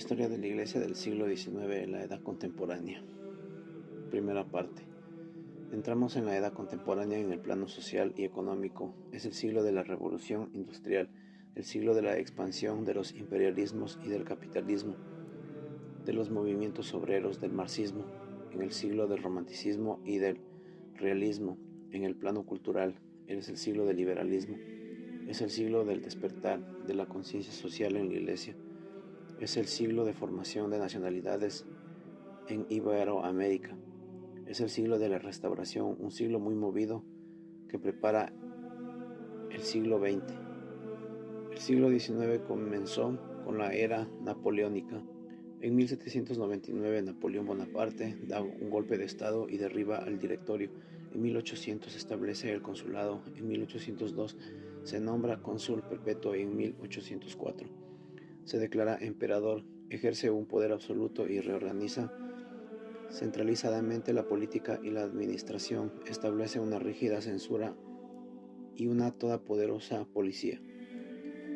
Historia de la Iglesia del siglo XIX en la Edad Contemporánea. Primera parte. Entramos en la Edad Contemporánea en el plano social y económico. Es el siglo de la Revolución Industrial, el siglo de la expansión de los imperialismos y del capitalismo, de los movimientos obreros, del marxismo, en el siglo del romanticismo y del realismo. En el plano cultural, es el siglo del liberalismo. Es el siglo del despertar de la conciencia social en la Iglesia. Es el siglo de formación de nacionalidades en Iberoamérica. Es el siglo de la restauración, un siglo muy movido que prepara el siglo XX. El siglo XIX comenzó con la era napoleónica. En 1799 Napoleón Bonaparte da un golpe de estado y derriba al directorio. En 1800 establece el consulado. En 1802 se nombra cónsul perpetuo y en 1804 se declara emperador, ejerce un poder absoluto y reorganiza centralizadamente la política y la administración, establece una rígida censura y una todopoderosa policía.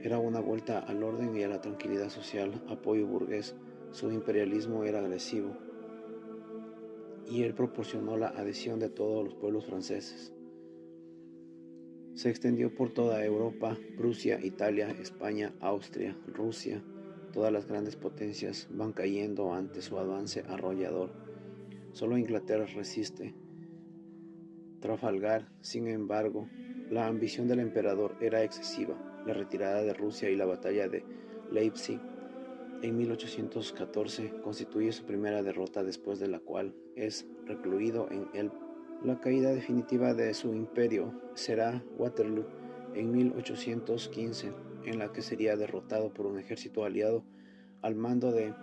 Era una vuelta al orden y a la tranquilidad social, apoyo burgués. Su imperialismo era agresivo y él proporcionó la adhesión de todos los pueblos franceses. Se extendió por toda Europa, Prusia, Italia, España, Austria, Rusia. Todas las grandes potencias van cayendo ante su avance arrollador. Solo Inglaterra resiste. Trafalgar, sin embargo, la ambición del emperador era excesiva. La retirada de Rusia y la batalla de Leipzig en 1814 constituye su primera derrota, después de la cual es recluido en Elba. La caída definitiva de su imperio será Waterloo en 1815, en la que sería derrotado por un ejército aliado al mando de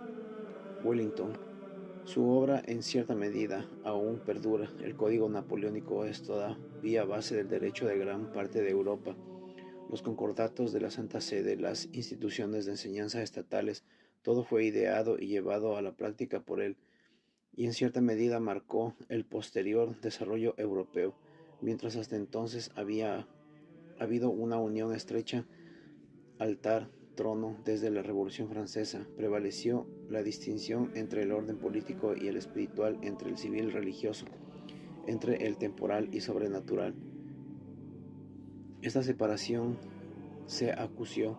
Wellington. Su obra en cierta medida aún perdura. El Código Napoleónico es todavía base del derecho de gran parte de Europa. Los concordatos de la Santa Sede, las instituciones de enseñanza estatales, todo fue ideado y llevado a la práctica por él, y en cierta medida marcó el posterior desarrollo europeo. Mientras hasta entonces había habido una unión estrecha, altar-trono, desde la Revolución Francesa, prevaleció la distinción entre el orden político y el espiritual, entre el civil religioso, entre el temporal y sobrenatural. Esta separación se acució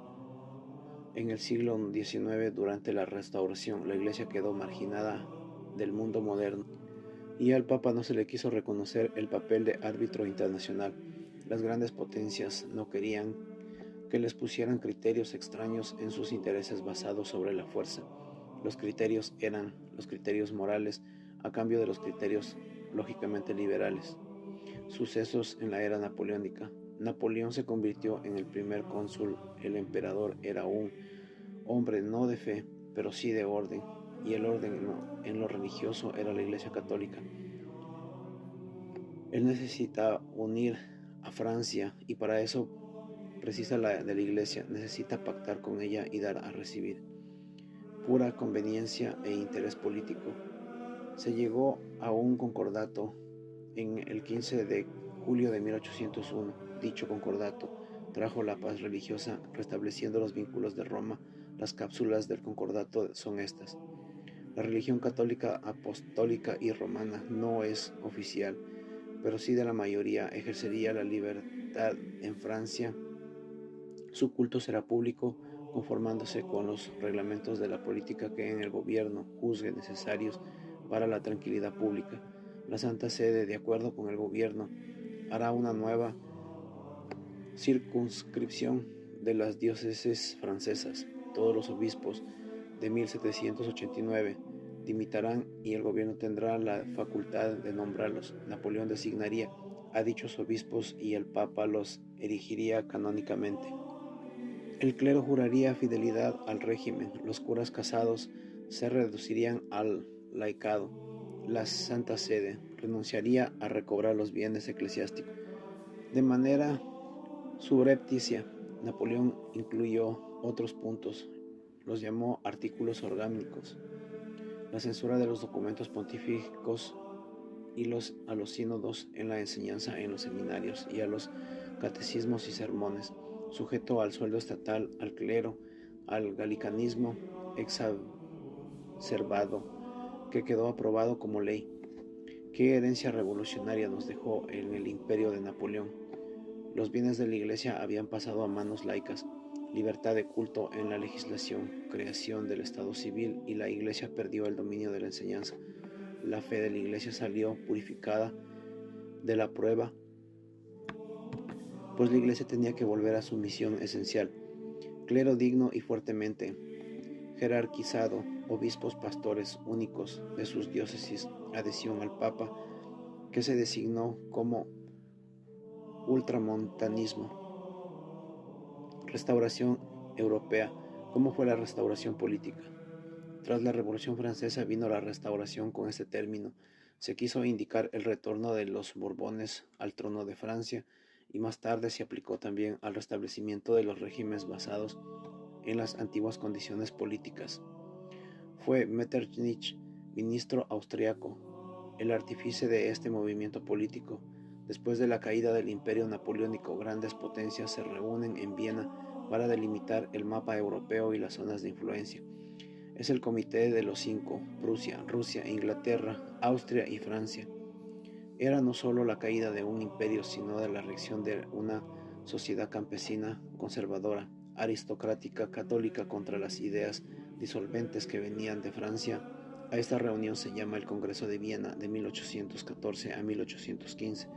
en el siglo XIX durante la Restauración. La Iglesia quedó marginada del mundo moderno y al Papa no se le quiso reconocer el papel de árbitro internacional. Las grandes potencias no querían que les pusieran criterios extraños en sus intereses basados sobre la fuerza. Los criterios eran los criterios morales a cambio de los criterios lógicamente liberales. Sucesos en la era napoleónica. Napoleón se convirtió en el primer cónsul. El emperador era un hombre no de fe, pero sí de orden, y el orden en lo religioso era la Iglesia Católica. Él necesita unir a Francia y para eso precisa de la Iglesia, necesita pactar con ella y dar a recibir. Pura conveniencia e interés político. Se llegó a un concordato en el 15 de julio de 1801. Dicho concordato trajo la paz religiosa, restableciendo los vínculos de Roma. Las cápsulas del concordato son estas. La religión católica, apostólica y romana no es oficial, pero sí de la mayoría. Ejercería la libertad en Francia. Su culto será público, conformándose con los reglamentos de la política que en el gobierno juzgue necesarios para la tranquilidad pública. La Santa Sede, de acuerdo con el gobierno, hará una nueva circunscripción de las diócesis francesas. Todos los obispos de 1789 dimitirán y el gobierno tendrá la facultad de nombrarlos. Napoleón designaría a dichos obispos y el Papa los erigiría canónicamente. El clero juraría fidelidad al régimen. Los curas casados se reducirían al laicado. La Santa Sede renunciaría a recobrar los bienes eclesiásticos. De manera subrepticia, Napoleón incluyó otros puntos, los llamó artículos orgánicos: la censura de los documentos pontificos y a los sínodos, en la enseñanza en los seminarios y a los catecismos y sermones, sujeto al sueldo estatal, al clero, al galicanismo, conservado que quedó aprobado como ley. ¿Qué herencia revolucionaria nos dejó en el imperio de Napoleón? Los bienes de la Iglesia habían pasado a manos laicas, libertad de culto en la legislación, creación del Estado civil, y la Iglesia perdió el dominio de la enseñanza. La fe de la Iglesia salió purificada de la prueba, pues la Iglesia tenía que volver a su misión esencial: clero digno y fuertemente jerarquizado, obispos pastores únicos de sus diócesis, adhesión al Papa, que se designó como ultramontanismo. Restauración europea. ¿Cómo fue la restauración política? Tras la Revolución Francesa vino la restauración con este término. Se quiso indicar el retorno de los Borbones al trono de Francia, y más tarde se aplicó también al restablecimiento de los regímenes basados en las antiguas condiciones políticas. Fue Metternich, ministro austriaco, el artífice de este movimiento político. Después de la caída del Imperio Napoleónico, grandes potencias se reúnen en Viena para delimitar el mapa europeo y las zonas de influencia. Es el Comité de los Cinco: Prusia, Rusia, Inglaterra, Austria y Francia. Era no solo la caída de un imperio, sino de la reacción de una sociedad campesina, conservadora, aristocrática, católica contra las ideas disolventes que venían de Francia. A esta reunión se llama el Congreso de Viena de 1814 a 1815,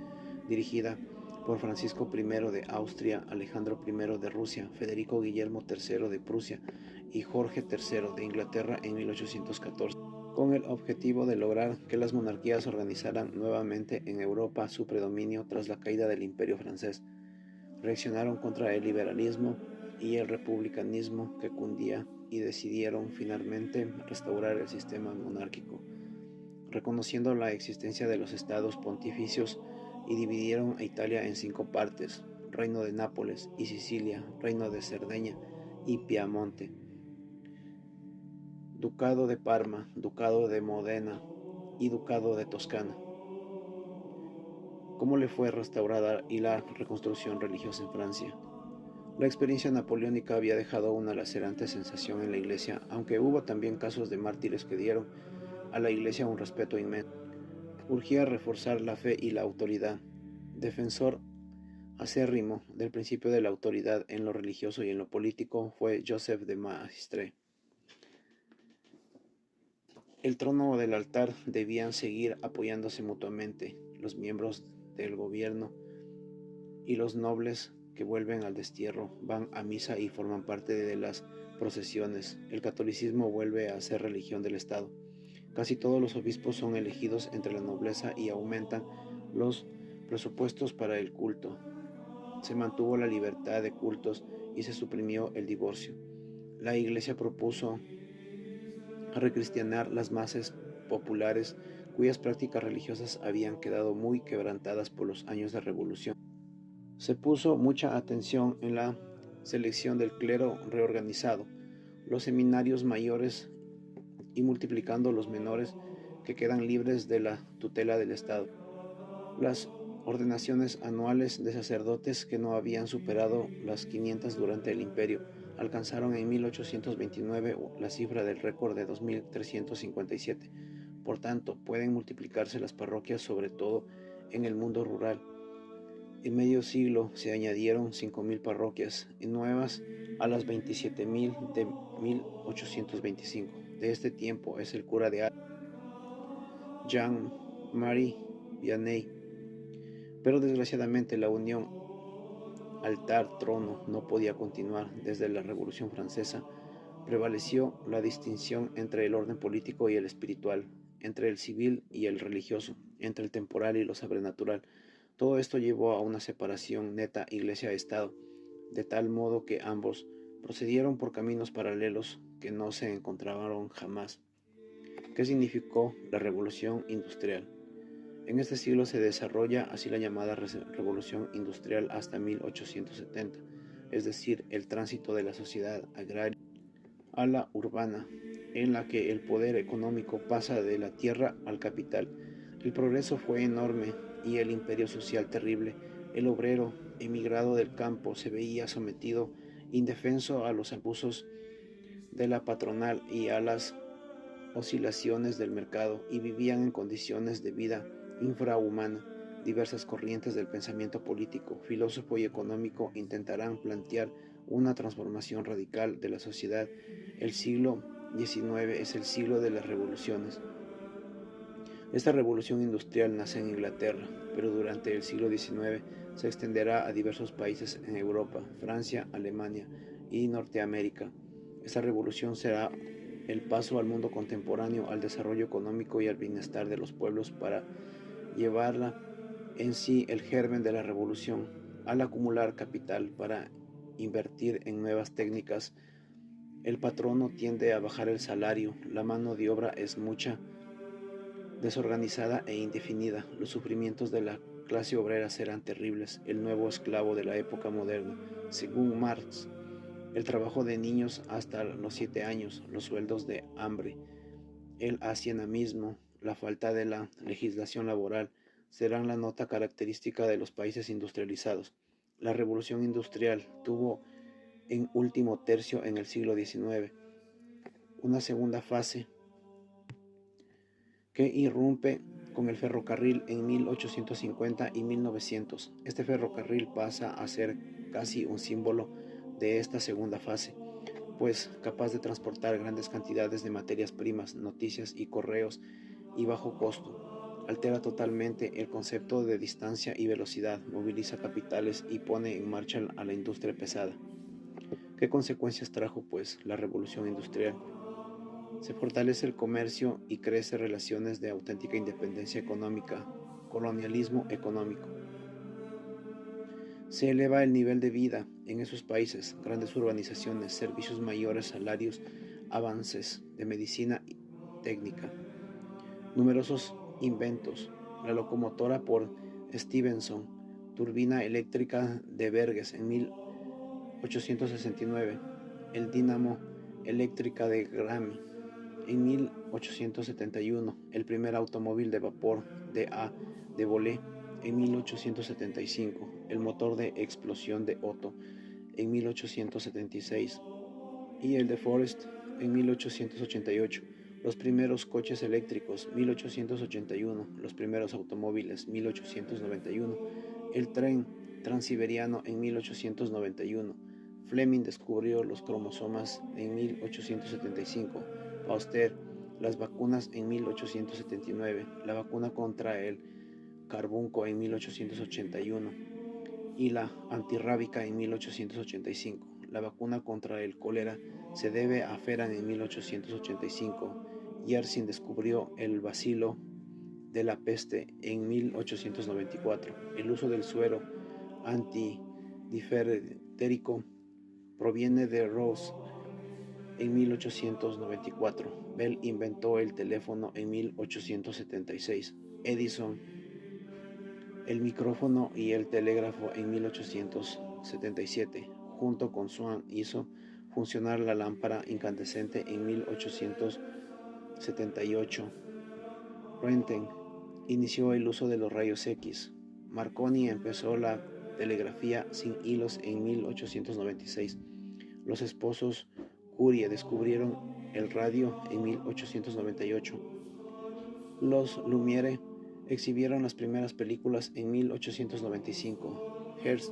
dirigida por Francisco I de Austria, Alejandro I de Rusia, Federico Guillermo III de Prusia y Jorge III de Inglaterra en 1814, con el objetivo de lograr que las monarquías organizaran nuevamente en Europa su predominio tras la caída del Imperio francés. Reaccionaron contra el liberalismo y el republicanismo que cundía y decidieron finalmente restaurar el sistema monárquico, reconociendo la existencia de los estados pontificios, y dividieron a Italia en 5 partes: Reino de Nápoles y Sicilia, Reino de Cerdeña y Piamonte, Ducado de Parma, Ducado de Módena y Ducado de Toscana. ¿Cómo le fue restaurada y la reconstrucción religiosa en Francia? La experiencia napoleónica había dejado una lacerante sensación en la Iglesia, aunque hubo también casos de mártires que dieron a la Iglesia un respeto inmenso. Urgía reforzar la fe y la autoridad. Defensor acérrimo del principio de la autoridad en lo religioso y en lo político fue Joseph de Maistre. El trono del altar debían seguir apoyándose mutuamente los miembros del gobierno y los nobles que vuelven al destierro, van a misa y forman parte de las procesiones. El catolicismo vuelve a ser religión del Estado. Casi todos los obispos son elegidos entre la nobleza y aumentan los presupuestos para el culto. Se mantuvo la libertad de cultos y se suprimió el divorcio. La Iglesia propuso recristianar las masas populares cuyas prácticas religiosas habían quedado muy quebrantadas por los años de revolución. Se puso mucha atención en la selección del clero reorganizado, los seminarios mayores y multiplicando los menores que quedan libres de la tutela del Estado. Las ordenaciones anuales de sacerdotes, que no habían superado las 500 durante el imperio, alcanzaron en 1829 la cifra del récord de 2.357. Por tanto, pueden multiplicarse las parroquias, sobre todo en el mundo rural. En medio siglo se añadieron 5.000 parroquias nuevas a las 27.000 de 1825. De este tiempo es el cura de Jean-Marie Vianney. Pero desgraciadamente la unión altar-trono no podía continuar. Desde la Revolución Francesa prevaleció la distinción entre el orden político y el espiritual, entre el civil y el religioso, entre el temporal y lo sobrenatural. Todo esto llevó a una separación neta Iglesia-Estado, de tal modo que ambos procedieron por caminos paralelos que no se encontraron jamás. ¿Qué significó la Revolución Industrial? En este siglo se desarrolla así la llamada Revolución Industrial hasta 1870, es decir, el tránsito de la sociedad agraria a la urbana, en la que el poder económico pasa de la tierra al capital. El progreso fue enorme y el imperio social terrible. El obrero emigrado del campo se veía sometido indefenso a los abusos de la patronal y a las oscilaciones del mercado y vivían en condiciones de vida infrahumana. Diversas corrientes del pensamiento político, filosófico y económico intentarán plantear una transformación radical de la sociedad. El siglo XIX es el siglo de las revoluciones. Esta revolución industrial nace en Inglaterra, pero durante el siglo XIX se extenderá a diversos países en Europa, Francia, Alemania y Norteamérica. Esta revolución será el paso al mundo contemporáneo, al desarrollo económico y al bienestar de los pueblos para llevarla en sí el germen de la revolución. Al acumular capital para invertir en nuevas técnicas, el patrono tiende a bajar el salario, la mano de obra es mucha, desorganizada e indefinida. Los sufrimientos de la clase obrera serán terribles, el nuevo esclavo de la época moderna. Según Marx, el trabajo de niños hasta los 7 años, los sueldos de hambre, el asienamismo, la falta de la legislación laboral serán la nota característica de los países industrializados. La revolución industrial tuvo en último tercio en el siglo XIX una segunda fase que irrumpe con el ferrocarril en 1850 y 1900. Este ferrocarril pasa a ser casi un símbolo de esta segunda fase, pues capaz de transportar grandes cantidades de materias primas, noticias y correos y bajo costo. Altera totalmente el concepto de distancia y velocidad, moviliza capitales y pone en marcha a la industria pesada. ¿Qué consecuencias trajo, pues, la revolución industrial? Se fortalece el comercio y crece relaciones de auténtica independencia económica, colonialismo económico. Se eleva el nivel de vida en esos países, grandes urbanizaciones, servicios mayores, salarios, avances de medicina y técnica. Numerosos inventos, la locomotora por Stephenson, turbina eléctrica de Verges en 1869, el dínamo eléctrica de Grammy en 1871, el primer automóvil de vapor de Volé en 1875, el motor de explosión de Otto en 1876 y el de Forest en 1888. Los primeros coches eléctricos, 1881, los primeros automóviles, 1891, el tren transiberiano en 1891, Fleming descubrió los cromosomas en 1875, Pasteur, las vacunas en 1879, la vacuna contra el carbunco en 1881 y la antirrábica en 1885. La vacuna contra el cólera se debe a Ferran en 1885. Yersin descubrió el bacilo de la peste en 1894. El uso del suero antidifteríco proviene de Rose en 1894. Bell inventó el teléfono en 1876. Edison el micrófono y el telégrafo en 1877. Junto con Swan hizo funcionar la lámpara incandescente en 1878. Röntgen inició el uso de los rayos X. Marconi empezó la telegrafía sin hilos en 1896. Los esposos Curie descubrieron el radio en 1898. Los Lumière exhibieron las primeras películas en 1895. Hertz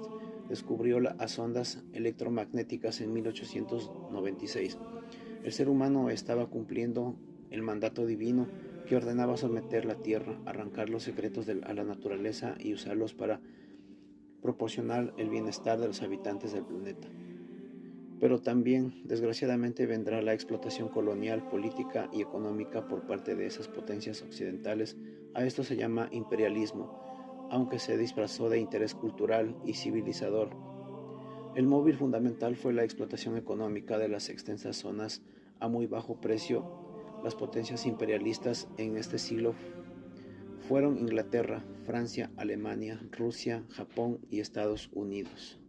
descubrió las ondas electromagnéticas en 1896. El ser humano estaba cumpliendo el mandato divino que ordenaba someter la tierra, arrancar los secretos a la naturaleza y usarlos para proporcionar el bienestar de los habitantes del planeta. Pero también, desgraciadamente, vendrá la explotación colonial, política y económica por parte de esas potencias occidentales. A esto se llama imperialismo, aunque se disfrazó de interés cultural y civilizador. El móvil fundamental fue la explotación económica de las extensas zonas a muy bajo precio. Las potencias imperialistas en este siglo fueron Inglaterra, Francia, Alemania, Rusia, Japón y Estados Unidos.